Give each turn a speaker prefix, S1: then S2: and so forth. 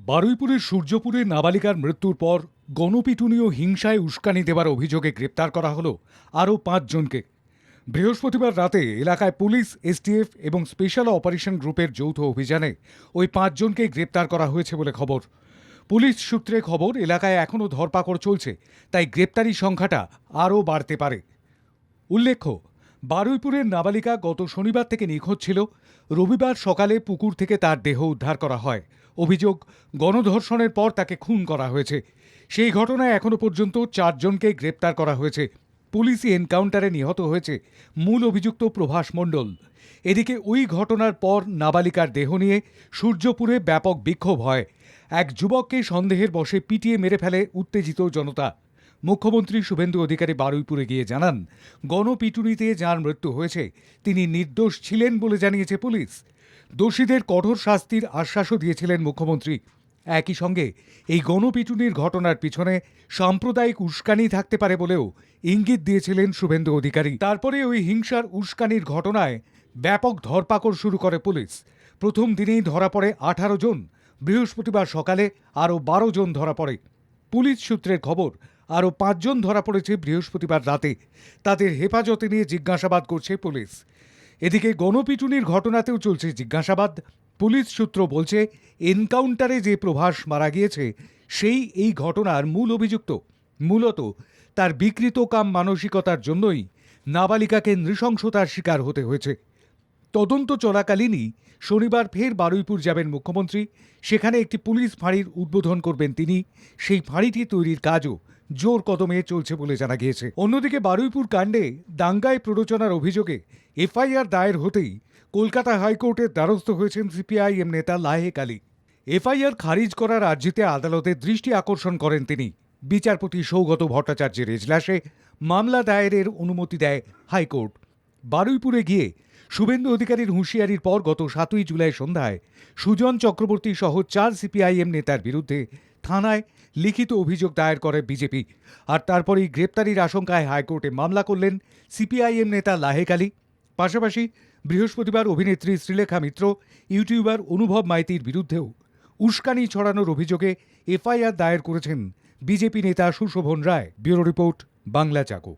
S1: বারুইপুরের সূর্যপুরে নাবালিকার মৃত্যুর পর গণপিটুনি ও হিংসায় উস্কানি দেওয়ার অভিযোগে গ্রেপ্তার করা হলো আরও ৫ জনকে। বৃহস্পতিবার রাতে এলাকায় পুলিশ, এসটিএফ এবং স্পেশাল অপারেশন গ্রুপের যৌথ অভিযানে ওই ৫ জনকে গ্রেপ্তার করা হয়েছে বলে খবর। পুলিশ সূত্রে খবর, এলাকায় এখনও ধরপাকড় চলছে, তাই গ্রেপ্তারির সংখ্যাটা আরও বাড়তে পারে। উল্লেখ্য, বারুইপুরের নাবালিকা গত শনিবার থেকে নিখোঁজ ছিল। রবিবার সকালে পুকুর থেকে তার দেহ উদ্ধার করা হয়। অভিযোগ, গণধর্ষণের পর তাকে খুন করা হয়েছে। সেই ঘটনায় এখনো পর্যন্ত ৪ জনকে গ্রেপ্তার করা হয়েছে। পুলিশি এনকাউন্টারে নিহত হয়েছে মূল অভিযুক্ত প্রভাস মণ্ডল। এদিকে ওই ঘটনার পর নাবালিকার দেহ নিয়ে সূর্যপুরে ব্যাপক বিক্ষোভ হয়। এক যুবককে সন্দেহের বশে পিটিয়ে মেরে ফেলে উত্তেজিত জনতা। মুখ্যমন্ত্রী শুভেন্দু অধিকারী বারুইপুরে গিয়ে জানান, গণপিটুনিতে যার মৃত্যু হয়েছে তিনি নির্দোষ ছিলেন বলে জানিয়েছে পুলিশ। দোষীদের কঠোর শাস্তির আশ্বাসও দিয়েছিলেন মুখ্যমন্ত্রী। একই সঙ্গে এই গণপিটুনির ঘটনার পিছনে সাম্প্রদায়িক উস্কানি থাকতে পারে বলেও ইঙ্গিত দিয়েছিলেন শুভেন্দু অধিকারী। তারপরে ওই হিংসার উস্কানির ঘটনায় ব্যাপক ধরপাকড় শুরু করে পুলিশ। প্রথম দিনেই ধরা পড়ে ১৮ জন। বৃহস্পতিবার সকালে আরও ১২ জন ধরা পড়ে। পুলিশ সূত্রের খবর, আরও ৫ জন ধরা পড়েছে বৃহস্পতিবার রাতে। তাদের হেফাজতে নিয়ে জিজ্ঞাসাবাদ করছে পুলিশ। এদিকে গণপিটুনির ঘটনাতেও চলছে জিজ্ঞাসাবাদ। পুলিশ সূত্র বলছে, এনকাউন্টারে যে প্রভাস মারা গিয়েছে সেই এই ঘটনার মূল অভিযুক্ত। মূলত তার বিকৃতকাম মানসিকতার জন্যই নাবালিকাকে নৃশংসতার শিকার হতে হয়েছে। তদন্ত চলাকালীনই শনিবার ফের বারুইপুর যাবেন মুখ্যমন্ত্রী। সেখানে একটি পুলিশ ফাঁড়ির উদ্বোধন করবেন তিনি। সেই ফাঁড়িটি তৈরির কাজও জোর কদমে চলছে বলে জানা গিয়েছে। অন্যদিকে বারুইপুর কাণ্ডে দাঙ্গায় প্ররোচনার অভিযোগে এফআইআর দায়ের হতেই কলকাতা হাইকোর্টের দ্বারস্থ হয়েছেন সিপিআইএম নেতা লাহেক আলী। এফআইআর খারিজ করার আর্জিতে আদালতের দৃষ্টি আকর্ষণ করেন তিনি। বিচারপতি সৌগত ভট্টাচার্যের এজলাসে মামলা দায়েরের অনুমতি দেয় হাইকোর্ট। বারুইপুরে গিয়ে শুভেন্দু অধিকারীর হুঁশিয়ারির পর গত ৭ই জুলাই সন্ধ্যায় সুজন চক্রবর্তী সহ ৪ সিপিআইএম নেতার বিরুদ্ধে থানায় লিখিত অভিযোগ দায়ের করে বিজেপি। আর তারপরেই গ্রেপ্তারির আশঙ্কায় হাইকোর্টে মামলা করলেন সিপিআইএম নেতা লাহেক আলী। পাশাপাশি বৃহস্পতিবার অভিনেত্রী শ্রীলেখা মিত্র, ইউটিউবার অনুভব মাইতির বিরুদ্ধেও উস্কানি ছড়ানোর অভিযোগে এফআইআর দায়ের করেছেন বিজেপি নেতা সুশোভন রায়। ব্যুরো রিপোর্ট, বাংলা জাগো।